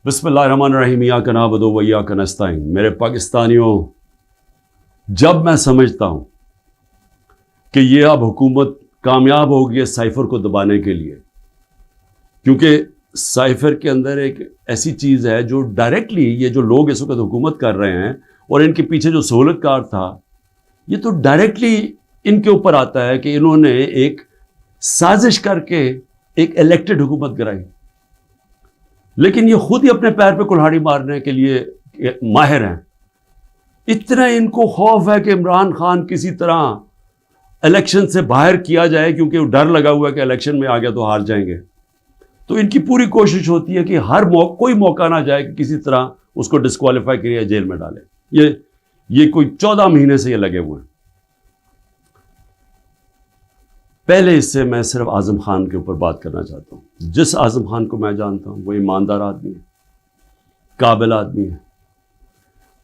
بسم اللہ الرحمن الرحیم، ایاک نعبد و ایاک نستعین۔ میرے پاکستانیوں، جب میں سمجھتا ہوں کہ یہ اب حکومت کامیاب ہوگی سائفر کو دبانے کے لیے، کیونکہ سائفر کے اندر ایک ایسی چیز ہے جو ڈائریکٹلی یہ جو لوگ اس وقت حکومت کر رہے ہیں اور ان کے پیچھے جو سہولت کار تھا، یہ تو ڈائریکٹلی ان کے اوپر آتا ہے کہ انہوں نے ایک سازش کر کے ایک الیکٹڈ حکومت کرائی، لیکن یہ خود ہی اپنے پیر پہ کلہاڑی مارنے کے لیے ماہر ہیں۔ اتنا ان کو خوف ہے کہ عمران خان کسی طرح الیکشن سے باہر کیا جائے، کیونکہ ڈر لگا ہوا ہے کہ الیکشن میں آ گیا تو ہار جائیں گے، تو ان کی پوری کوشش ہوتی ہے کہ کوئی موقع نہ جائے کہ کسی طرح اس کو ڈسکوالیفائی کرے یا جیل میں ڈالے۔ یہ کوئی 14 مہینے سے یہ لگے ہوئے ہیں۔ پہلے اس سے میں صرف اعظم خان کے اوپر بات کرنا چاہتا ہوں۔ جس اعظم خان کو میں جانتا ہوں وہ ایماندار آدمی ہے، قابل آدمی ہے،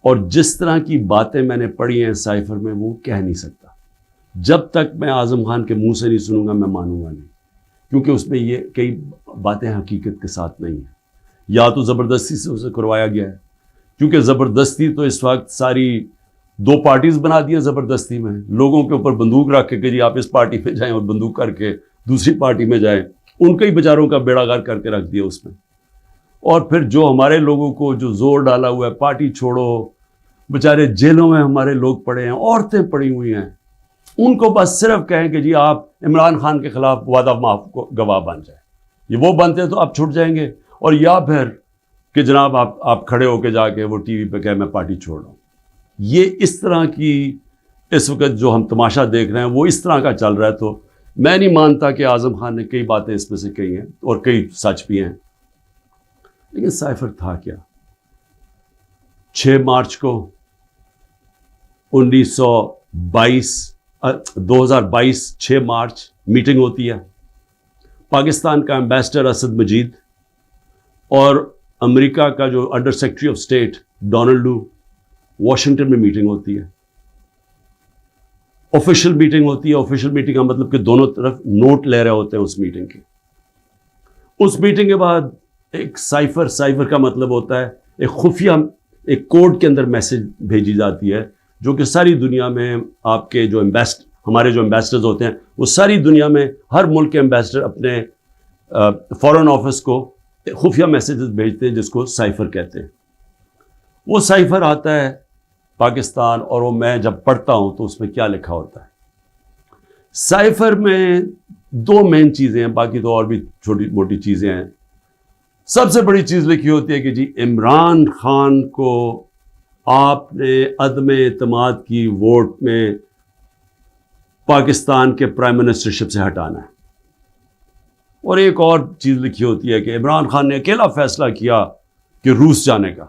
اور جس طرح کی باتیں میں نے پڑھی ہیں سائفر میں وہ کہہ نہیں سکتا۔ جب تک میں اعظم خان کے منہ سے نہیں سنوں گا میں مانوں گا نہیں، کیونکہ اس میں یہ کئی باتیں حقیقت کے ساتھ نہیں ہیں، یا تو زبردستی سے اسے کروایا گیا ہے، کیونکہ زبردستی تو اس وقت ساری 2 پارٹیز بنا دی ہیں۔ زبردستی میں لوگوں کے اوپر بندوق رکھ کے کہ جی آپ اس پارٹی میں جائیں، اور بندوق کر کے دوسری پارٹی میں جائیں، ان کے ہی بیچاروں کا بیڑا غرق کر کے رکھ دیا اس میں۔ اور پھر جو ہمارے لوگوں کو جو زور ڈالا ہوا ہے پارٹی چھوڑو، بیچارے جیلوں میں ہمارے لوگ پڑے ہیں، عورتیں پڑی ہوئی ہیں، ان کو بس صرف کہیں کہ جی آپ عمران خان کے خلاف وعدہ معاف گواہ بن جائیں، یہ وہ بنتے ہیں تو آپ چھٹ جائیں گے، اور یا پھر کہ جناب آپ کھڑے ہو کے جا کے وہ ٹی وی پہ کہیں میں پارٹی چھوڑ رہا ہوں۔ یہ اس طرح کی اس وقت جو ہم تماشا دیکھ رہے ہیں وہ اس طرح کا چل رہا ہے، تو میں نہیں مانتا کہ اعظم خان نے کئی باتیں اس میں سے کہی ہیں اور کئی سچ بھی ہیں، لیکن سائفر تھا کیا؟ 6 مارچ کو 2022 6 مارچ میٹنگ ہوتی ہے۔ پاکستان کا ایمبیسڈر اسد مجید اور امریکہ کا جو under secretary of state Donald Lu, Washington میں میٹنگ ہوتی ہے، آفیشیل میٹنگ ہوتی ہے۔ آفیشیل میٹنگ کا مطلب کہ دونوں طرف نوٹ لے رہے ہوتے ہیں اس میٹنگ کے۔ اس میٹنگ کے بعد ایک سائفر کا مطلب ہوتا ہے ایک خفیہ ایک کوڈ کے اندر میسج بھیجی جاتی ہے، جو کہ ساری دنیا میں آپ کے جو ہمارے جو ایمبیسڈرز ہوتے ہیں وہ ساری دنیا میں ہر ملک کے ایمبیسڈر اپنے فارن آفس کو خفیہ میسیجز بھیجتے ہیں، جس کو سائفر کہتے ہیں۔ وہ سائفر آتا ہے پاکستان، اور وہ میں جب پڑھتا ہوں تو اس میں کیا لکھا ہوتا ہے؟ سائفر میں 2 مین چیزیں ہیں، باقی تو اور بھی چھوٹی موٹی چیزیں ہیں۔ سب سے بڑی چیز لکھی ہوتی ہے کہ جی عمران خان کو آپ نے عدم اعتماد کی ووٹ میں پاکستان کے پرائم منسٹرشپ سے ہٹانا ہے۔ اور ایک اور چیز لکھی ہوتی ہے کہ عمران خان نے اکیلا فیصلہ کیا کہ روس جانے کا۔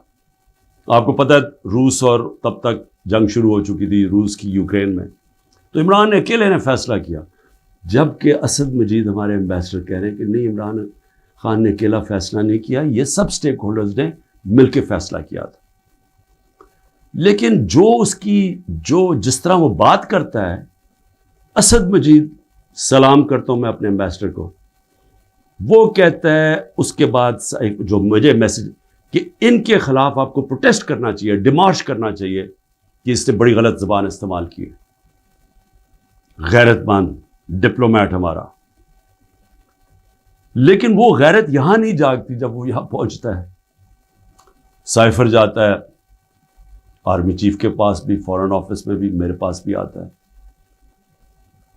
آپ کو پتہ ہے روس، اور تب تک جنگ شروع ہو چکی تھی روس کی یوکرین میں، تو عمران نے اکیلے نے فیصلہ کیا، جبکہ اسد مجید ہمارے ایمبیسڈر کہہ رہے ہیں کہ نہیں، عمران خان نے اکیلا فیصلہ نہیں کیا، یہ سب سٹیک ہولڈرز نے مل کے فیصلہ کیا تھا۔ لیکن جس طرح وہ بات کرتا ہے، اسد مجید، سلام کرتا ہوں میں اپنے ایمبیسڈر کو، وہ کہتا ہے اس کے بعد جو مجھے میسج کہ ان کے خلاف آپ کو پروٹیسٹ کرنا چاہیے، ڈیمارش کرنا چاہیے کہ اس نے بڑی غلط زبان استعمال کی ہے۔ غیرت مند ڈپلومیٹ ہمارا، لیکن وہ غیرت یہاں نہیں جاگتی جب وہ یہاں پہنچتا ہے۔ سائفر جاتا ہے آرمی چیف کے پاس بھی، فورن آفس میں بھی، میرے پاس بھی آتا ہے۔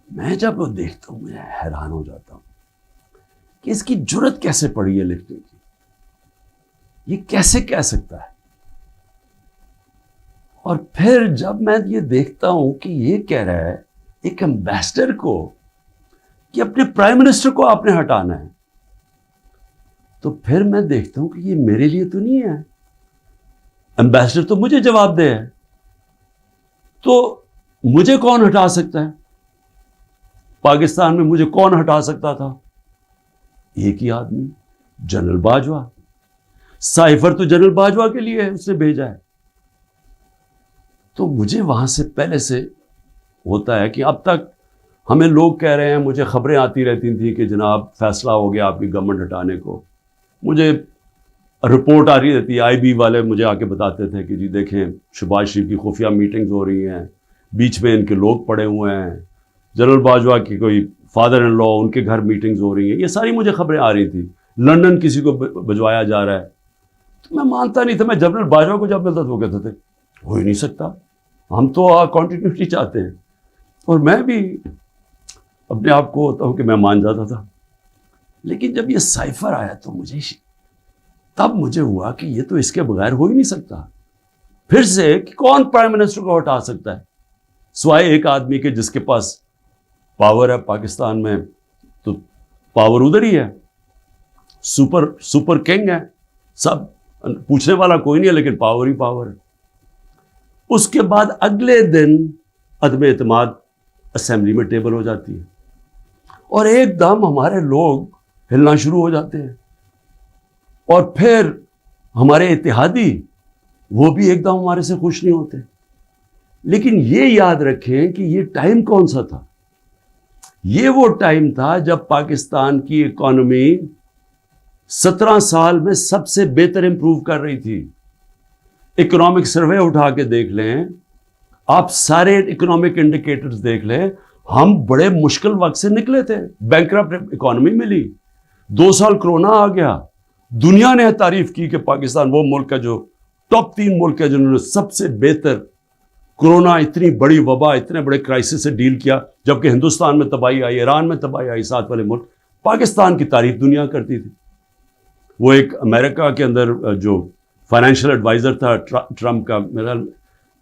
میں جب وہ دیکھتا ہوں میں حیران ہو جاتا ہوں کہ اس کی جرت کیسے پڑی ہے لکھنے کی، یہ کیسے کہہ سکتا ہے؟ اور پھر جب میں یہ دیکھتا ہوں کہ یہ کہہ رہا ہے ایک ایمبیسڈر کو کہ اپنے پرائم منسٹر کو آپ نے ہٹانا ہے، تو پھر میں دیکھتا ہوں کہ یہ میرے لیے تو نہیں ہے، ایمبیسڈر تو مجھے جواب دے ہے، تو مجھے کون ہٹا سکتا ہے؟ پاکستان میں مجھے کون ہٹا سکتا تھا؟ ایک ہی آدمی، جنرل باجوہ۔ سائفر تو جنرل باجوہ کے لیے ہے، اس نے بھیجا ہے۔ تو مجھے وہاں سے پہلے سے ہوتا ہے کہ اب تک ہمیں لوگ کہہ رہے ہیں، مجھے خبریں آتی رہتی تھیں کہ جناب فیصلہ ہو گیا آپ کی گورنمنٹ ہٹانے کو، مجھے رپورٹ آ رہی رہتی ہے, IB والے مجھے آ کے بتاتے تھے کہ جی دیکھیں شہباز شریف کی خفیہ میٹنگز ہو رہی ہیں, بیچ میں ان کے لوگ پڑے ہوئے ہیں, جنرل باجوہ کی کوئی فادر ان لا ان کے گھر میٹنگز ہو رہی ہیں. یہ ساری مجھے خبریں آ رہی تھیں. لنڈن کسی کو بھجوایا جا رہا ہے. تو میں مانتا نہیں تھا. میں جنرل باجوہ کو جب ملتا تو وہ کہتے تھے ہو ہی نہیں سکتا, ہم تو کنٹینیوٹی چاہتے ہیں. اور میں بھی اپنے آپ کو ہوتا ہوں کہ میں مان جاتا تھا. لیکن جب یہ سائفر آیا تو تب مجھے ہوا کہ یہ تو اس کے بغیر ہو ہی نہیں سکتا. پھر سے کہ کون پرائم منسٹر کو ہٹا سکتا ہے سوائے ایک آدمی کے جس کے پاس پاور ہے پاکستان میں. تو پاور ادھر ہی ہے, سپر کنگ ہے, سب پوچھنے والا کوئی نہیں ہے, لیکن پاور ہی پاور ہے. اس کے بعد اگلے دن عدم اعتماد اسمبلی میں ٹیبل ہو جاتی ہے, اور ایک دم ہمارے لوگ ہلنا شروع ہو جاتے ہیں. اور پھر ہمارے اتحادی وہ بھی ایک دم ہمارے سے خوش نہیں ہوتے. لیکن یہ یاد رکھیں کہ یہ ٹائم کون سا تھا. یہ وہ ٹائم تھا جب پاکستان کی اکانومی 17 سال میں سب سے بہتر امپروو کر رہی تھی. اکنامک سروے اٹھا کے دیکھ لیں آپ, سارے اکنامک انڈیکیٹرز دیکھ لیں, ہم بڑے مشکل وقت سے نکلے تھے. بینکرپٹ اکانومی ملی, 2 سال کرونا آ گیا. دنیا نے تعریف کی کہ پاکستان وہ ملک ہے جو ٹاپ 3 ملک ہے جنہوں نے سب سے بہتر کرونا, اتنی بڑی وبا, اتنے بڑے کرائسس سے ڈیل کیا. جبکہ ہندوستان میں تباہی آئی, ایران میں تباہی آئی, ساتھ والے ملک. پاکستان کی تعریف دنیا کرتی تھی. وہ ایک امریکہ کے اندر جو فائنینشیل ایڈوائزر تھا ٹرمپ کا, میرا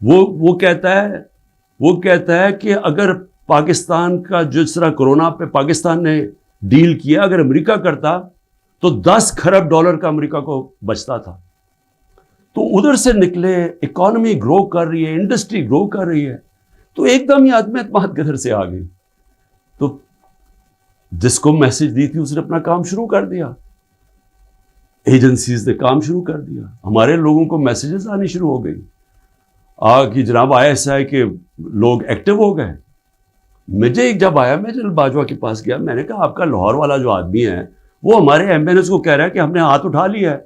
وہ کہتا ہے کہ اگر پاکستان کا جس طرح کرونا پہ پاکستان نے ڈیل کیا, اگر امریکہ کرتا تو 10 کھرب ڈالر کا امریکہ کو بچتا تھا. تو ادھر سے نکلے, اکانومی گرو کر رہی ہے, انڈسٹری گرو کر رہی ہے. تو ایک دم یہ عدم اعتماد کدھر سے آ گئی. تو جس کو میسج دی تھی اس نے اپنا کام شروع کر دیا, ایجنسیز نے کام شروع کر دیا, ہمارے لوگوں کو میسیجز آنی شروع ہو گئی کہ جناب ISI کے لوگ ایکٹیو ہو گئے. مجھے جب آیا, میں جنرل باجوہ کے پاس گیا, میں نے کہا آپ کا لاہور والا جو آدمی ہے وہ ہمارے MNS کو کہہ رہا ہے کہ ہم نے ہاتھ اٹھا لیا ہے,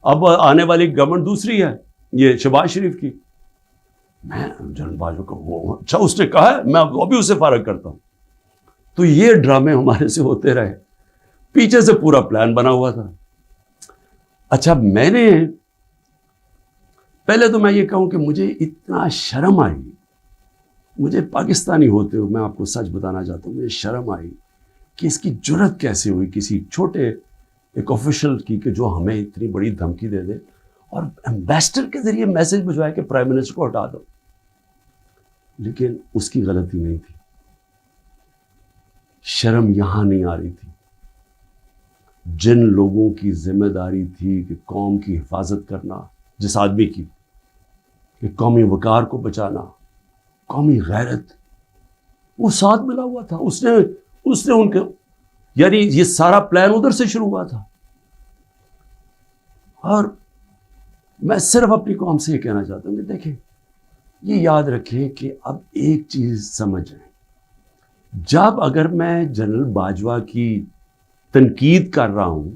اب آنے والی گورنمنٹ دوسری ہے, یہ شہباز شریف کی. میں جنرل باجوہ کو وہ اچھا اس نے کہا ہے, میں ابھی اسے فارغ کرتا ہوں. تو یہ ڈرامے ہمارے سے ہوتے رہے, پیچھے سے پورا پلان بنا ہوا تھا. اچھا میں نے پہلے تو میں یہ کہوں کہ مجھے اتنا شرم آئی, مجھے پاکستانی ہوتے ہوئے میں آپ کو سچ بتانا چاہتا ہوں, مجھے شرم آئی کہ اس کی جرت کیسے ہوئی کسی چھوٹے ایک آفیشل کی کہ جو ہمیں اتنی بڑی دھمکی دے دے اور ایمبیسڈر کے ذریعے میسج بھجوائے کہ پرائم منسٹر کو ہٹا دو. لیکن اس کی غلطی نہیں تھی. شرم یہاں نہیں آ رہی تھی. جن لوگوں کی ذمہ داری تھی کہ قوم کی حفاظت کرنا, جس آدمی کی کہ قومی وقار کو بچانا, قومی غیرت, وہ ساتھ ملا ہوا تھا. اس نے ان کے, یعنی یہ سارا پلان ادھر سے شروع ہوا تھا. اور میں صرف اپنی قوم سے یہ کہنا چاہتا ہوں کہ دیکھیں, یہ یاد رکھیں کہ اب ایک چیز سمجھیں, جب اگر میں جنرل باجوہ کی تنقید کر رہا ہوں,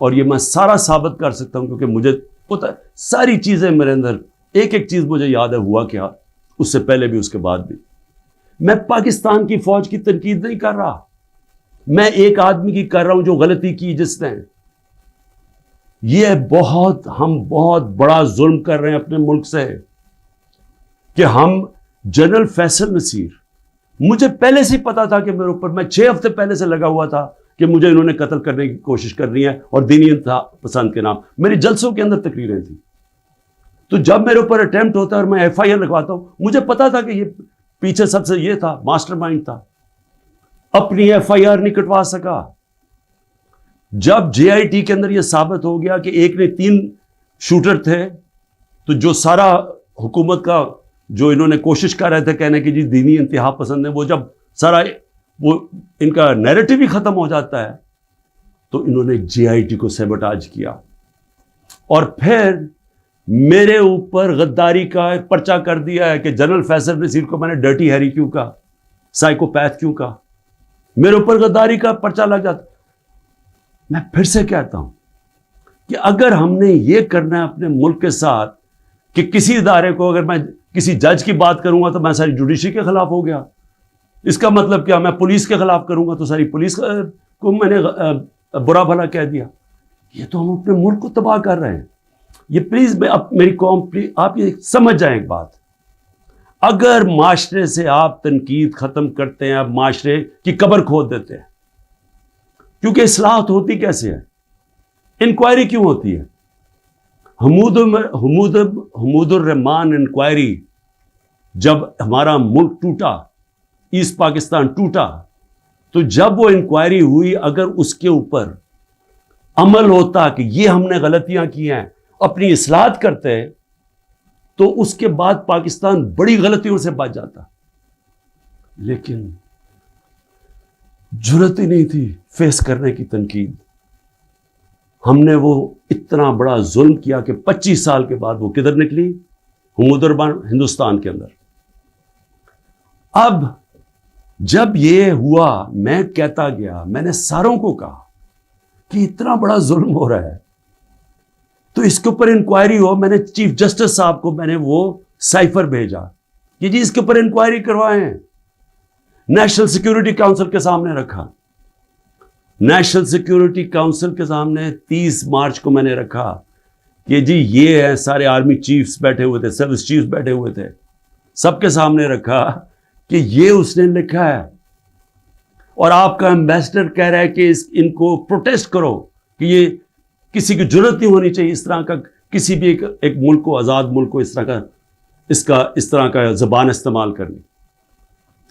اور یہ میں سارا ثابت کر سکتا ہوں کیونکہ مجھے پتہ ہے ساری چیزیں میرے اندر, ایک ایک چیز مجھے یاد ہے ہوا کیا, اس سے پہلے بھی اس کے بعد بھی. میں پاکستان کی فوج کی تنقید نہیں کر رہا, میں ایک آدمی کی کر رہا ہوں جو غلطی کی جس نے. یہ ہم بہت بڑا ظلم کر رہے ہیں اپنے ملک سے کہ ہم جنرل فیصل نصیر, مجھے پہلے سے پتا تھا کہ میرے اوپر, میں 6 ہفتے پہلے سے لگا ہوا تھا کہ مجھے انہوں نے قتل کرنے کی کوشش کر رہی ہے اور دینی انتہا پسند کے نام. میری جلسوں کے اندر تقریریں تھیں. تو جب میرے اوپر اٹیمپٹ ہوتا ہے اور میں FIR لگواتا ہوں, مجھے پتا تھا کہ یہ پیچھے سب سے یہ تھا, ماسٹر مائنڈ تھا. اپنی FIR نہیں کٹوا سکا. جب JIT کے اندر یہ ثابت ہو گیا کہ ایک نے 3 شوٹر تھے, تو جو سارا حکومت کا جو انہوں نے کوشش کر رہے تھے کہنے کی جی دینی انتہا پسند ہے, وہ جب سارا وہ ان کا نیریٹو ہی ختم ہو جاتا ہے, تو انہوں نے JIT کو سیبوٹاج کیا. اور پھر میرے اوپر غداری کا پرچہ کر دیا ہے کہ جنرل فیصل نصیر کو میں نے ڈرٹی ہیری کیوں کہا, سائیکوپیتھ کیوں کہا, میرے اوپر غداری کا پرچہ لگ جاتا. میں پھر سے کہتا ہوں کہ اگر ہم نے یہ کرنا ہے اپنے ملک کے ساتھ کہ کسی ادارے کو اگر میں کسی جج کی بات کروں گا تو میں ساری جوڈیشری کے خلاف ہو گیا، اس کا مطلب کیا؟ میں پولیس کے خلاف کروں گا تو ساری پولیس کو میں نے برا بھلا کہہ دیا. یہ تو ہم اپنے ملک کو تباہ کر رہے ہیں. یہ پلیز میری قوم پلیز آپ یہ سمجھ جائیں ایک بات، اگر معاشرے سے آپ تنقید ختم کرتے ہیں، آپ معاشرے کی قبر کھود دیتے ہیں. کیونکہ اصلاحات ہوتی کیسے ہے؟ انکوائری کیوں ہوتی ہے؟ حمود الرحمان انکوائری، جب ہمارا ملک ٹوٹا، ایسٹ پاکستان ٹوٹا، تو جب وہ انکوائری ہوئی، اگر اس کے اوپر عمل ہوتا کہ یہ ہم نے غلطیاں کی ہیں، اپنی اصلاحات کرتے، تو اس کے بعد پاکستان بڑی غلطیوں سے بچ جاتا. لیکن جرات ہی نہیں تھی فیس کرنے کی تنقید. ہم نے وہ اتنا بڑا ظلم کیا کہ 25 سال کے بعد وہ کدھر نکلی؟ حمود الرحمان ہندوستان کے اندر. اب جب یہ ہوا، میں کہتا گیا، میں نے ساروں کو کہا کہ اتنا بڑا ظلم ہو رہا ہے تو اس کے اوپر انکوائری ہو. میں نے چیف جسٹس صاحب کو میں نے وہ سائفر بھیجا کہ جی اس کے اوپر انکوائری کروائیں. نیشنل سیکیورٹی کاؤنسل کے سامنے رکھا. نیشنل سیکیورٹی کاؤنسل کے سامنے 30 مارچ کو میں نے رکھا کہ جی یہ ہے، سارے آرمی چیفز بیٹھے ہوئے تھے، سروس چیفز بیٹھے ہوئے تھے، سب کے سامنے رکھا کہ یہ اس نے لکھا ہے اور آپ کا ایمبیسڈر کہہ رہا ہے کہ ان کو پروٹیسٹ کرو کہ یہ کسی کی جرات نہیں ہونی چاہیے اس طرح کا، کسی بھی ایک ملک کو، آزاد ملک کو اس طرح کا زبان استعمال کرنی.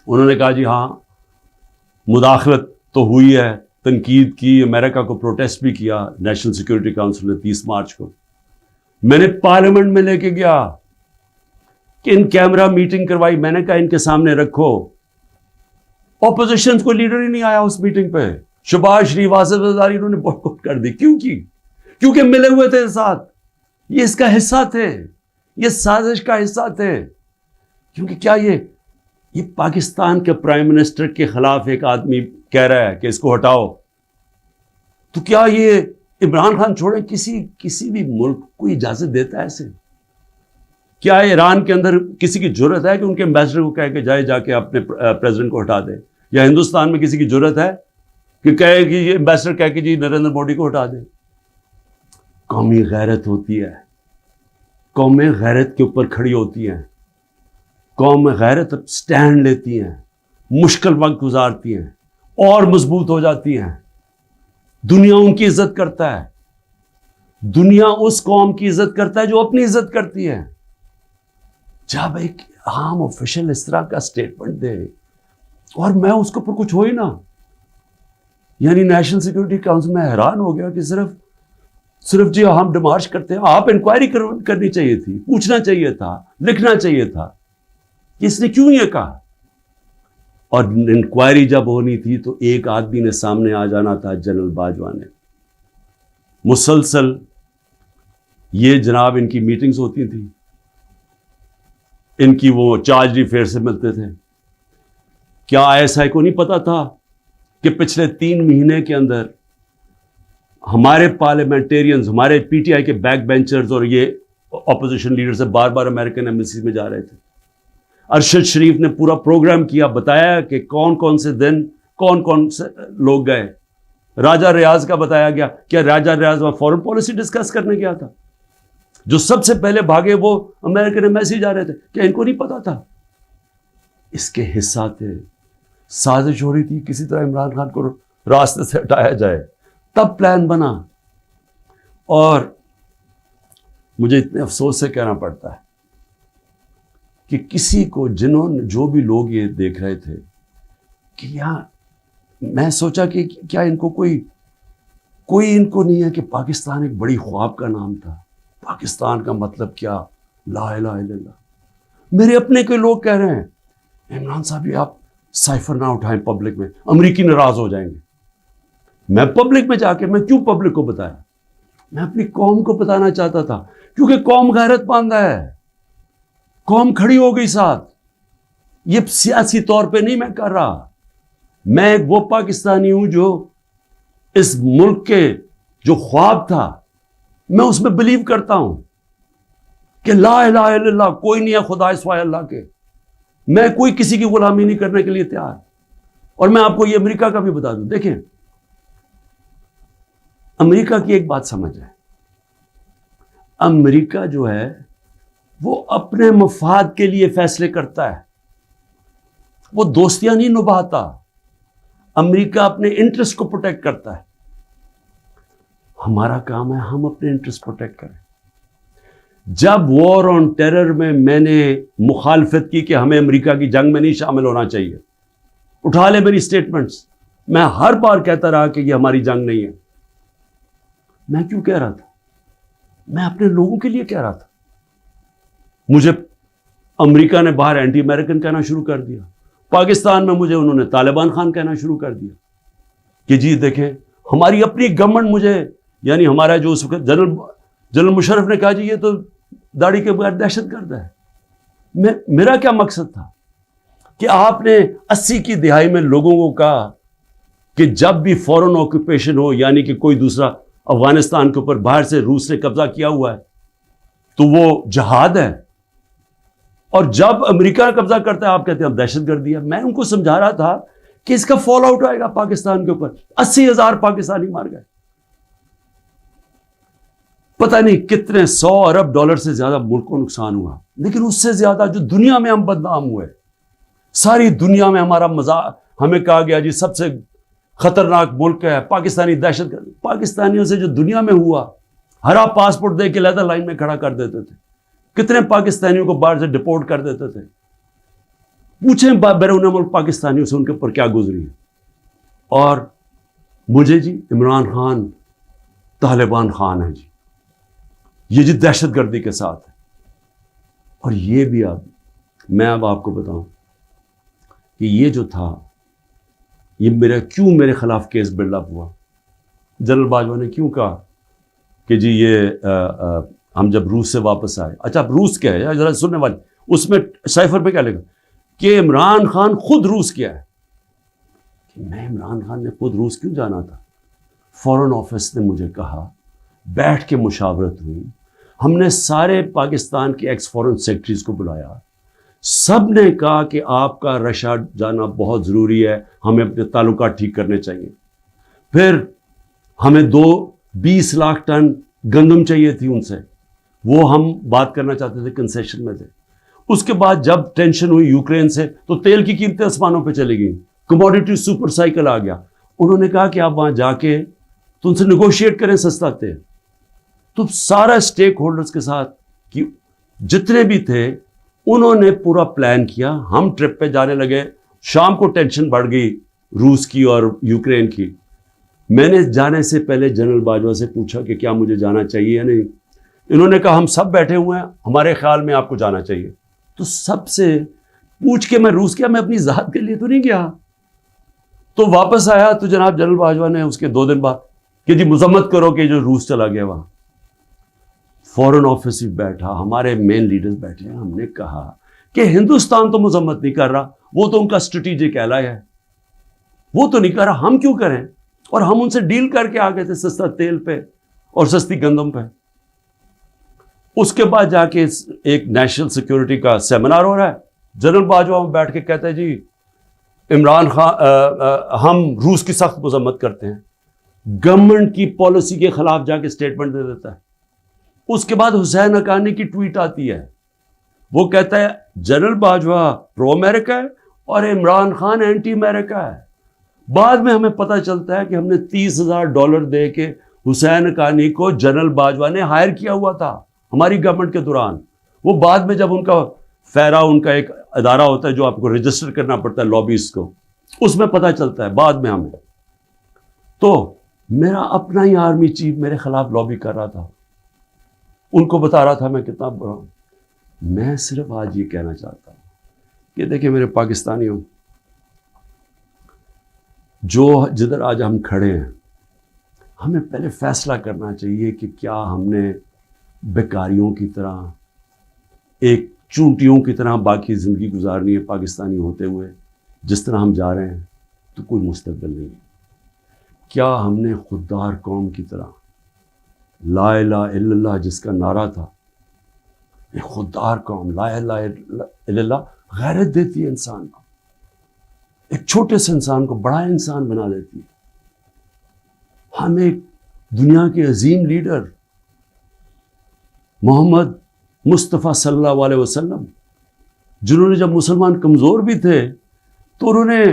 انہوں نے کہا جی ہاں مداخلت تو ہوئی ہے، تنقید کی، امریکہ کو پروٹیسٹ بھی کیا نیشنل سیکیورٹی کاؤنسل نے 30 مارچ کو. میں نے پارلیمنٹ میں لے کے گیا کہ ان کیمرہ میٹنگ کروائی. میں نے کہا ان کے سامنے رکھو. اپوزیشن کو لیڈر ہی نہیں آیا اس میٹنگ پہ. شہباز شریف، آصف زرداری انہوں نے بائیکاٹ کر دی. کیوں کی؟ کیونکہ ملے ہوئے تھے ساتھ، یہ اس کا حصہ تھے، یہ سازش کا حصہ تھے. کیونکہ کیا یہ پاکستان کے پرائم منسٹر کے خلاف ایک آدمی کہہ رہا ہے کہ اس کو ہٹاؤ، تو کیا یہ عمران خان چھوڑیں کسی بھی ملک کو اجازت دیتا ہے ایسے؟ کیا ایران کے اندر کسی کی جرت ہے کہ ان کے ایمبیسڈر کو کہے کہ جا کے اپنے پریزیڈنٹ کو ہٹا دے؟ یا ہندوستان میں کسی کی جرت ہے کہ کہے کہ یہ ایمبیسڈر کہے کہ جی نریندر مودی کو ہٹا دے؟ قومی غیرت ہوتی ہے، قومیں غیرت کے اوپر کھڑی ہوتی ہیں، قوم غیرت سٹینڈ لیتی ہیں، مشکل وقت گزارتی ہیں اور مضبوط ہو جاتی ہیں. دنیا ان کی عزت کرتا ہے، دنیا اس قوم کی عزت کرتا ہے جو اپنی عزت کرتی ہے. جب ایک عام آفیشل اس طرح کا سٹیٹمنٹ دے اور میں اس کے اوپر کچھ ہو ہی نہ، یعنی نیشنل سیکیورٹی کاؤنسل میں حیران ہو گیا کہ صرف جی ہم ڈیمارش کرتے ہیں. آپ انکوائری کرنی چاہیے تھی، پوچھنا چاہیے تھا، لکھنا چاہیے تھا کہ اس نے کیوں یہ کہا. اور انکوائری جب ہونی تھی تو ایک آدمی نے سامنے آ جانا تھا، جنرل باجوہ نے. مسلسل یہ جناب ان کی میٹنگز ہوتی تھیں، ان کی وہ چارج افیئر سے ملتے تھے. کیا ایسا کو نہیں پتا تھا کہ پچھلے 3 مہینے کے اندر ہمارے پارلیمنٹیرینز، ہمارے پی ٹی آئی کے بیک بینچرز اور یہ اپوزیشن لیڈر سے بار بار امریکن ایمبیسی میں جا رہے تھے. ارشد شریف نے پورا پروگرام کیا، بتایا کہ کون سے دن کون سے لوگ گئے. راجہ ریاض کا بتایا گیا. کیا راجہ ریاض وہاں فورن پالیسی ڈسکس کرنے گیا تھا؟ جو سب سے پہلے بھاگے وہ امریکن ایمبیسی جا رہے تھے. کیا ان کو نہیں پتا تھا؟ اس کے حصہ تھے. سازش ہو رہی تھی کسی طرح عمران خان کو راستے سے ہٹایا جائے، تب پلان بنا. اور مجھے اتنے افسوس سے کہنا پڑتا ہے کہ کسی کو جو بھی لوگ یہ دیکھ رہے تھے کہ میں سوچا کہ کیا ان کو کوئی ان کو نہیں ہے کہ پاکستان ایک بڑی خواب کا نام تھا. پاکستان کا مطلب کیا؟ لا الہ الا اللہ. میرے اپنے کے لوگ کہہ رہے ہیں عمران صاحب یہ آپ سائفر نہ اٹھائیں پبلک میں، امریکی ناراض ہو جائیں گے. میں پبلک میں جا کے میں کیوں پبلک کو بتایا؟ میں اپنی قوم کو بتانا چاہتا تھا، کیونکہ قوم غیرت مند ہے، قوم کھڑی ہو گئی ساتھ. یہ سیاسی طور پہ نہیں میں کر رہا، میں ایک وہ پاکستانی ہوں جو اس ملک کے جو خواب تھا میں اس میں بلیو کرتا ہوں کہ لا الہ الا اللہ، کوئی نہیں ہے خدا سوائے اللہ کے، میں کوئی کسی کی غلامی نہیں کرنے کے لیے تیار۔ اور میں آپ کو یہ امریکہ کا بھی بتا دوں، دیکھیں امریکہ کی ایک بات سمجھ ہے، امریکہ جو ہے وہ اپنے مفاد کے لیے فیصلے کرتا ہے، وہ دوستیاں نہیں نبھاتا، امریکہ اپنے انٹرسٹ کو پروٹیکٹ کرتا ہے۔ ہمارا کام ہے ہم اپنے انٹرسٹ پروٹیکٹ کریں۔ جب وار آن ٹیرر میں نے مخالفت کی کہ ہمیں امریکہ کی جنگ میں نہیں شامل ہونا چاہیے، اٹھا لے میری سٹیٹمنٹس، میں ہر بار کہتا رہا کہ یہ ہماری جنگ نہیں ہے۔ میں کیوں کہہ رہا تھا؟ میں اپنے لوگوں کے لیے کہہ رہا تھا۔ مجھے امریکہ نے باہر اینٹی امریکن کہنا شروع کر دیا، پاکستان میں مجھے انہوں نے طالبان خان کہنا شروع کر دیا کہ جی دیکھیں ہماری اپنی گورنمنٹ مجھے، یعنی ہمارا جو اس وقت جنرل مشرف نے کہا جی یہ تو داڑھی کے بغیر دہشت گرد ہے۔ میرا کیا مقصد تھا کہ آپ نے 80 کی دہائی میں لوگوں کو کہا کہ جب بھی فورن آکوپیشن ہو، یعنی کہ کوئی دوسرا افغانستان کے اوپر باہر سے روس نے قبضہ کیا ہوا ہے تو وہ جہاد ہے، اور جب امریکہ قبضہ کرتا ہے آپ کہتے ہیں اب دہشت گردی ہے۔ میں ان کو سمجھا رہا تھا کہ اس کا فال آؤٹ آئے گا پاکستان کے اوپر، 80,000 پاکستانی مار گئے، پتہ نہیں کتنے 100 ارب ڈالر سے زیادہ ملک کو نقصان ہوا، لیکن اس سے زیادہ جو دنیا میں ہم بدنام ہوئے، ساری دنیا میں ہمارا مذاق، ہمیں کہا گیا جی سب سے خطرناک ملک ہے پاکستانی دہشت گرد۔ پاکستانیوں سے جو دنیا میں ہوا، ہرا پاسپورٹ دے کے لیدر لائن میں کھڑا کر دیتے تھے، کتنے پاکستانیوں کو باہر سے ڈپورٹ کر دیتے تھے۔ پوچھیں بیرون ملک پاکستانیوں سے ان کے اوپر کیا گزری ہے۔ اور مجھے جی عمران خان طالبان خان ہے جی، یہ جی دہشت گردی کے ساتھ ہے۔ اور یہ بھی میں اب آپ کو بتاؤں کہ یہ جو تھا یہ کیوں میرے خلاف کیس بلڈ اپ ہوا۔ جنرل باجوہ نے کیوں کہا کہ جی یہ ہم جب روس سے واپس آئے، اچھا اب روس کیا ہے ذرا سننے والے، اس میں سائفر پہ کیا لکھا کہ عمران خان خود روس کیا ہے۔ میں عمران خان نے خود روس کیوں جانا تھا؟ فورن آفس نے مجھے کہا، بیٹھ کے مشاورت ہوئی، ہم نے سارے پاکستان کے ایکس فورن سیکرٹریز کو بلایا، سب نے کہا کہ آپ کا رشیا جانا بہت ضروری ہے، ہمیں اپنے تعلقات ٹھیک کرنے چاہیے۔ پھر ہمیں 20 لاکھ ٹن گندم چاہیے تھی ان سے، وہ ہم بات کرنا چاہتے تھے، کنسیشن میں تھے۔ اس کے بعد جب ٹینشن ہوئی یوکرین سے تو تیل کی قیمتیں آسمانوں پہ چلی گئیں، کموڈیٹی سپر سائیکل آ گیا۔ انہوں نے کہا کہ آپ وہاں جا کے تو ان سے نیگوشیٹ کریں سستا تیل۔ تو سارا اسٹیک ہولڈرز کے ساتھ کہ جتنے بھی تھے انہوں نے پورا پلان کیا، ہم ٹرپ پہ جانے لگے۔ شام کو ٹینشن بڑھ گئی روس کی اور یوکرین کی۔ میں نے جانے سے پہلے جنرل باجوہ سے پوچھا کہ کیا مجھے جانا چاہیے یا نہیں۔ انہوں نے کہا ہم سب بیٹھے ہوئے ہیں، ہمارے خیال میں آپ کو جانا چاہیے۔ تو سب سے پوچھ کے میں روس گیا، میں اپنی ذات کے لیے تو نہیں گیا۔ تو واپس آیا تو جناب جنرل باجوہ نے اس کے 2 دن بعد کہ جی مذمت کرو کہ جو روس چلا گیا وہاں۔ فورن آفس بھی بیٹھا، ہمارے مین لیڈرز بیٹھے ہیں، ہم نے کہا کہ ہندوستان تو مذمت نہیں کر رہا، وہ تو ان کا اسٹریٹجک ایلائی ہے، وہ تو نہیں کر رہا، ہم کیوں کریں؟ اور ہم ان سے ڈیل کر کے آ گئے تھے سستا تیل پہ اور سستی گندم پہ۔ اس کے بعد جا کے ایک نیشنل سیکیورٹی کا سیمینار ہو رہا ہے، جنرل باجوہ بیٹھ کے کہتا ہے جی عمران خان ہم روس کی سخت مذمت کرتے ہیں، گورنمنٹ کی پالیسی کے خلاف جا کے اسٹیٹمنٹ دے دیتا ہے۔ اس کے بعد حسین حقانی کی ٹویٹ آتی ہے، وہ کہتا ہے جنرل باجوہ پرو امریکہ ہے اور عمران خان اینٹی امریکہ ہے۔ بعد میں ہمیں پتہ چلتا ہے کہ ہم نے $30,000 دے کے حسین حقانی کو جنرل باجوہ نے ہائر کیا ہوا تھا ہماری گورنمنٹ کے دوران۔ وہ بعد میں جب ان کا فیرا، ان کا ایک ادارہ ہوتا ہے جو آپ کو رجسٹر کرنا پڑتا ہے لابیز کو، اس میں پتہ چلتا ہے بعد میں ہمیں۔ تو میرا اپنا ہی آرمی چیف میرے خلاف لابی کر رہا تھا، ان کو بتا رہا تھا میں کتنا برا ہوں۔ میں صرف آج یہ کہنا چاہتا ہوں کہ دیکھیں میرے پاکستانیوں، جو جدھر آج ہم کھڑے ہیں، ہمیں پہلے فیصلہ کرنا چاہیے کہ کیا ہم نے بیکاریوں کی طرح، ایک چونٹیوں کی طرح باقی زندگی گزارنی ہے پاکستانی ہوتے ہوئے؟ جس طرح ہم جا رہے ہیں تو کوئی مستقبل نہیں ہے۔ کیا ہم نے خوددار قوم کی طرح لا الہ الا اللہ جس کا نعرہ تھا، یہ خوددار قوم لا الہ الا اللہ غیرت دیتی ہے انسان کو، ایک چھوٹے سے انسان کو بڑا انسان بنا دیتی ہے. ہم ایک دنیا کے عظیم لیڈر محمد مصطفیٰ صلی اللہ علیہ وسلم، جنہوں نے جب مسلمان کمزور بھی تھے تو انہوں نے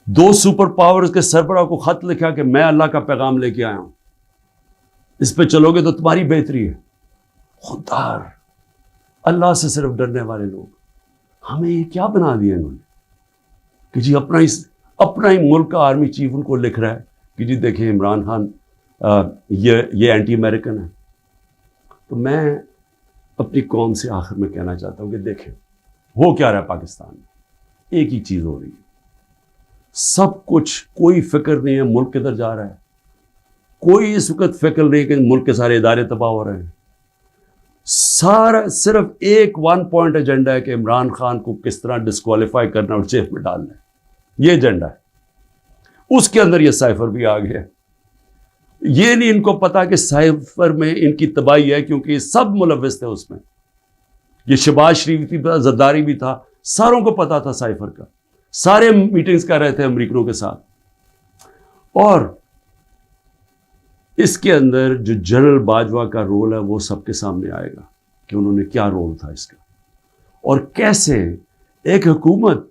2 سپر پاورز کے سربراہ کو خط لکھا کہ میں اللہ کا پیغام لے کے آیا ہوں، اس پہ چلو گے تو تمہاری بہتری ہے. خوددار، اللہ سے صرف ڈرنے والے لوگ. ہمیں یہ کیا بنا دیا انہوں نے کہ جی اپنا ہی ملک کا آرمی چیف ان کو لکھ رہا ہے کہ جی دیکھیں عمران خان یہ اینٹی امریکن ہے. تو میں اپنی قوم سے آخر میں کہنا چاہتا ہوں کہ دیکھیں ہو کیا رہا ہے پاکستان میں. ایک ہی چیز ہو رہی ہے، سب کچھ، کوئی فکر نہیں ہے ملک کدھر جا رہا ہے، کوئی اس وقت فکر نہیں کہ ملک کے سارے ادارے تباہ ہو رہے ہیں. سارا صرف ایک 1 پوائنٹ ایجنڈا ہے کہ عمران خان کو کس طرح ڈسکوالیفائی کرنا اور جیل میں ڈالنا ہے. یہ ایجنڈا ہے. اس کے اندر یہ سائفر بھی آ گیا. یہ نہیں ان کو پتا کہ سائفر میں ان کی تباہی ہے، کیونکہ یہ سب ملوث تھے اس میں. یہ شہباز شریف بھی تھا، زرداری بھی تھا، ساروں کو پتا تھا سائفر کا. سارے میٹنگز کر رہے تھے امریکنوں کے ساتھ. اور اس کے اندر جو جنرل باجوہ کا رول ہے وہ سب کے سامنے آئے گا کہ انہوں نے کیا رول تھا اس کا، اور کیسے ایک حکومت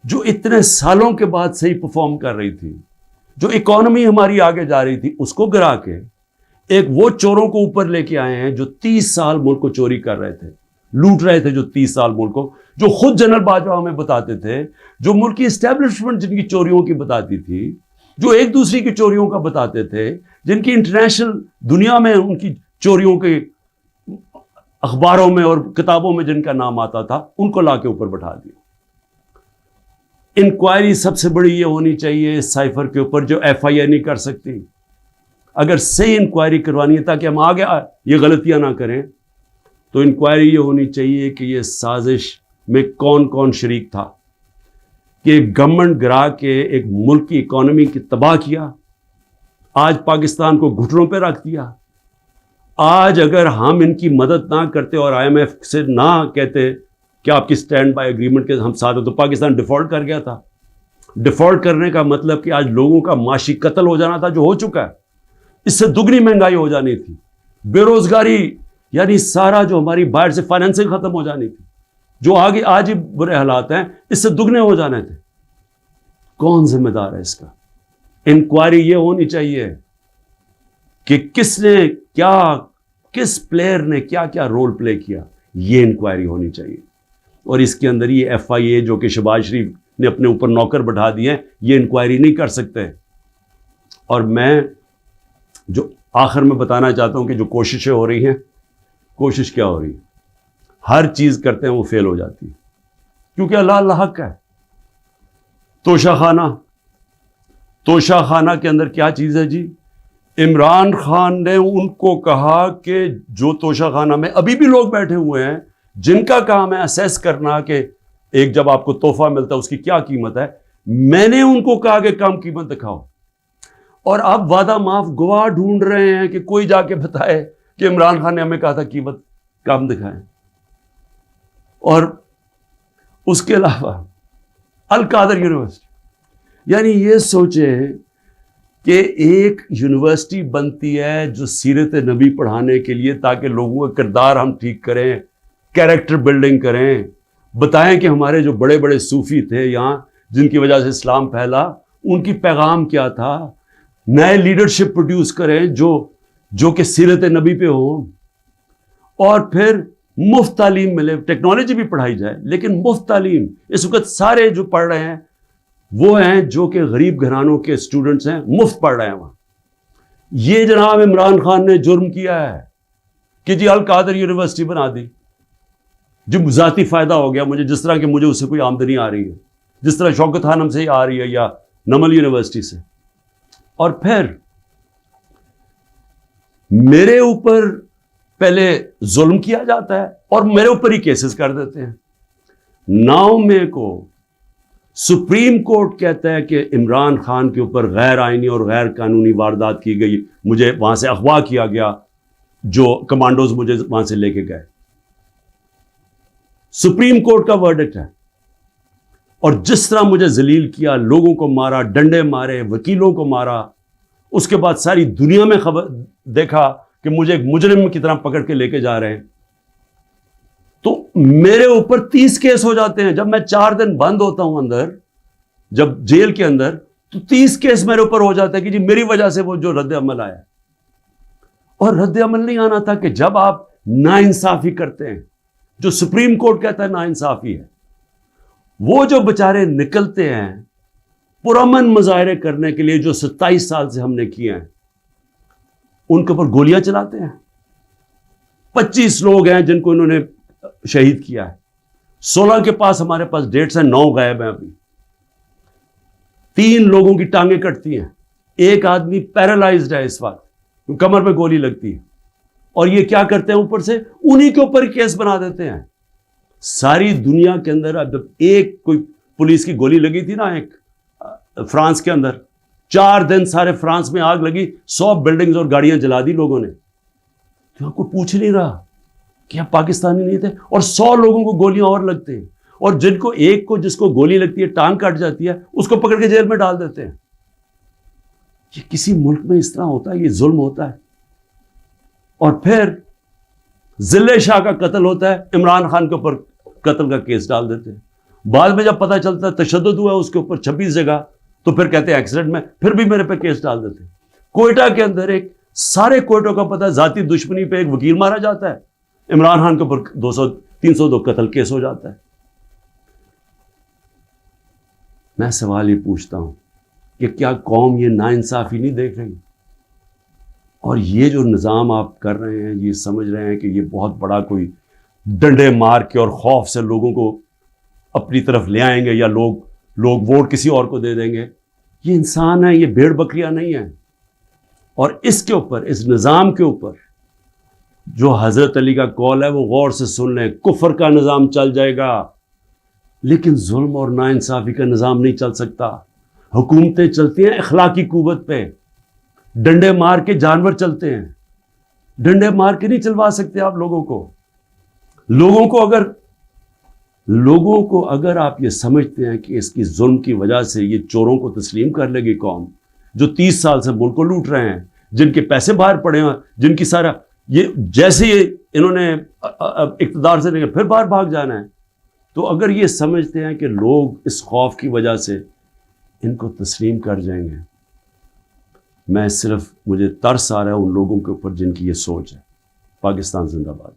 جو اتنے سالوں کے بعد صحیح پرفارم کر رہی تھی، جو اکانومی ہماری آگے جا رہی تھی، اس کو گرا کے ایک وہ چوروں کو اوپر لے کے آئے ہیں جو 30 سال ملک کو چوری کر رہے تھے، لوٹ رہے تھے، جو 30 سال ملک کو، جو خود جنرل باجوہ ہمیں بتاتے تھے، جو ملک کی اسٹیبلشمنٹ جن کی چوریوں کی بتاتی تھی، جو ایک دوسری کی چوریوں کا بتاتے تھے، جن کی انٹرنیشنل دنیا میں ان کی چوریوں کے اخباروں میں اور کتابوں میں جن کا نام آتا تھا، ان کو لا کے اوپر بٹھا دیا. انکوائری سب سے بڑی یہ ہونی چاہیے سائفر کے اوپر جو ایف آئی اے نہیں کر سکتی. اگر صحیح انکوائری کروانی ہے تاکہ ہم آگے یہ غلطیاں نہ کریں، تو انکوائری یہ ہونی چاہیے کہ یہ سازش میں کون کون شریک تھا کہ گورنمنٹ گرا کے ایک ملک کی اکانومی کی تباہ کیا، آج پاکستان کو گھٹنوں پہ رکھ دیا. آج اگر ہم ان کی مدد نہ کرتے اور آئی ایم ایف سے نہ کہتے کہ آپ کی سٹینڈ بائی ایگریمنٹ کے ہم ساتھ ہیں، تو پاکستان ڈیفالٹ کر گیا تھا. ڈیفالٹ کرنے کا مطلب کہ آج لوگوں کا معاشی قتل ہو جانا تھا، جو ہو چکا ہے. اس سے دگنی مہنگائی ہو جانی تھی، بے روزگاری، یعنی سارا جو ہماری باہر سے فائنینسنگ ختم ہو جانی تھی، جو آگے آج ہی برے حالات ہیں، اس سے دگنے ہو جانے تھے. کون ذمہ دار ہے اس کا؟ انکوائری یہ ہونی چاہیے کہ کس نے کیا، کس پلیئر نے کیا کیا رول پلے کیا. یہ انکوائری ہونی چاہیے. اور اس کے اندر یہ ایف آئی اے جو کہ شہباز شریف نے اپنے اوپر نوکر بٹھا دیے ہیں، یہ انکوائری نہیں کر سکتے. اور میں جو آخر میں بتانا چاہتا ہوں کہ جو کوششیں ہو رہی ہیں، کوشش کیا ہو رہی ہے؟ ہر چیز کرتے ہیں وہ فیل ہو جاتی ہے، کیونکہ اللہ حق ہے. توشہ خانہ کے اندر کیا چیز ہے جی؟ عمران خان نے ان کو کہا کہ جو توشہ خانہ میں ابھی بھی لوگ بیٹھے ہوئے ہیں جن کا کام ہے اسیس کرنا کہ ایک جب آپ کو تحفہ ملتا ہے اس کی کیا قیمت ہے، میں نے ان کو کہا کہ کم قیمت دکھاؤ. اور آپ وعدہ معاف گواہ ڈھونڈ رہے ہیں کہ کوئی جا کے بتائے کہ عمران خان نے ہمیں کہا تھا قیمت کم دکھائیں. اور اس کے علاوہ القادر یونیورسٹی، یعنی یہ سوچیں کہ ایک یونیورسٹی بنتی ہے جو سیرت نبی پڑھانے کے لیے، تاکہ لوگوں کا کردار ہم ٹھیک کریں، کیریکٹر بلڈنگ کریں، بتائیں کہ ہمارے جو بڑے بڑے صوفی تھے یہاں جن کی وجہ سے اسلام پھیلا، ان کی پیغام کیا تھا. نئے لیڈرشپ پروڈیوس کریں جو کہ سیرت نبی پہ ہوں. اور پھر مفت تعلیم ملے، ٹیکنالوجی بھی پڑھائی جائے لیکن مفت تعلیم. اس وقت سارے جو پڑھ رہے ہیں وہ ہیں جو کہ غریب گھرانوں کے اسٹوڈنٹس ہیں، مفت پڑھ رہے ہیں وہاں. یہ جناب عمران خان نے جرم کیا ہے کہ جی القادر یونیورسٹی بنا دی، جو ذاتی فائدہ ہو گیا مجھے، جس طرح کہ مجھے اس سے کوئی آمدنی آ رہی ہے، جس طرح شوکت خانم سے ہی آ رہی ہے یا نمل یونیورسٹی سے. اور پھر میرے اوپر پہلے ظلم کیا جاتا ہے اور میرے اوپر ہی کیسز کر دیتے ہیں. 9 مئی کو سپریم کورٹ کہتا ہے کہ عمران خان کے اوپر غیر آئینی اور غیر قانونی واردات کی گئی، مجھے وہاں سے اغوا کیا گیا، جو کمانڈوز مجھے وہاں سے لے کے گئے. سپریم کورٹ کا ورڈکٹ ہے. اور جس طرح مجھے ذلیل کیا، لوگوں کو مارا، ڈنڈے مارے، وکیلوں کو مارا، اس کے بعد ساری دنیا میں خبر دیکھا کہ مجھے ایک مجرم کی طرح پکڑ کے لے کے جا رہے ہیں. تو میرے اوپر 30 کیس ہو جاتے ہیں. جب میں 4 دن بند ہوتا ہوں اندر، جب جیل کے اندر، تو 30 کیس میرے اوپر ہو جاتا ہے کہ جی میری وجہ سے وہ جو رد عمل آیا. اور رد عمل نہیں آنا تھا کہ جب آپ ناانصافی کرتے ہیں، جو سپریم کورٹ کہتا ہے ناانصافی ہے، وہ جو بچارے نکلتے ہیں پرامن مظاہرے کرنے کے لیے، جو 27 سال سے ہم نے کیے ہیں، ان کے اوپر گولیاں چلاتے ہیں. 25 لوگ ہیں جن کو انہوں نے شہید کیا ہے. 16 کے پاس ہمارے پاس ڈیٹس ہیں، 9 غائب ہیں ابھی. 3 لوگوں کی ٹانگیں کٹتی ہیں. ایک آدمی پیرالائزڈ ہے اس وقت، کمر پہ گولی لگتی ہے. اور یہ کیا کرتے ہیں، اوپر سے انہی کے اوپر کیس بنا دیتے ہیں. ساری دنیا کے اندر اب جب ایک کوئی پولیس کی گولی لگی تھی نا، ایک فرانس کے اندر، 4 دن سارے فرانس میں آگ لگی، 100 بلڈنگز اور گاڑیاں جلا دی لوگوں نے. تو کوئی پوچھ نہیں رہا کہ آپ پاکستانی نہیں تھے. اور 100 لوگوں کو گولیاں اور لگتے ہیں، اور جن کو ایک کو جس کو گولی لگتی ہے، ٹانگ کٹ جاتی ہے، اس کو پکڑ کے جیل میں ڈال دیتے ہیں. یہ کسی ملک میں اس طرح ہوتا ہے؟ یہ ظلم ہوتا ہے. اور پھر ضلع شاہ کا قتل ہوتا ہے، عمران خان کے اوپر قتل کا کیس ڈال دیتے ہیں. بعد میں جب پتہ چلتا ہے تشدد ہوا اس کے اوپر 26 جگہ، تو پھر کہتے ہیں ایکسیڈنٹ میں، پھر بھی میرے پہ کیس ڈال دیتے ہیں. کوئٹہ کے اندر ایک سارے کوئٹوں کا پتہ ہے، ذاتی دشمنی پہ ایک وکیل مارا جاتا ہے، عمران خان کے اوپر 302 قتل کیس ہو جاتا ہے. میں سوال یہ پوچھتا ہوں کہ کیا قوم یہ ناانصافی نہیں دیکھ رہی؟ اور یہ جو نظام آپ کر رہے ہیں، یہ سمجھ رہے ہیں کہ یہ بہت بڑا کوئی ڈنڈے مار کے اور خوف سے لوگوں کو اپنی طرف لے آئیں گے، یا لوگ ووٹ کسی اور کو دے دیں گے. یہ انسان ہے، یہ بھیڑ بکریاں نہیں ہیں. اور اس کے اوپر، اس نظام کے اوپر جو حضرت علی کا قول ہے وہ غور سے سن لیں. کفر کا نظام چل جائے گا، لیکن ظلم اور ناانصافی کا نظام نہیں چل سکتا. حکومتیں چلتی ہیں اخلاقی قوت پہ. ڈنڈے مار کے جانور چلتے ہیں، ڈنڈے مار کے نہیں چلوا سکتے آپ لوگوں کو. لوگوں کو اگر آپ یہ سمجھتے ہیں کہ اس کی ظلم کی وجہ سے یہ چوروں کو تسلیم کر لے گی قوم، جو 30 سال سے ملک کو لوٹ رہے ہیں، جن کے پیسے باہر پڑے ہیں، جن کی سارا یہ جیسے انہوں نے اقتدار سے لے کے پھر باہر بھاگ جانا ہے، تو اگر یہ سمجھتے ہیں کہ لوگ اس خوف کی وجہ سے ان کو تسلیم کر جائیں گے، مجھے ترس آ رہا ہے ان لوگوں کے اوپر جن کی یہ سوچ ہے. پاکستان زندہ باد.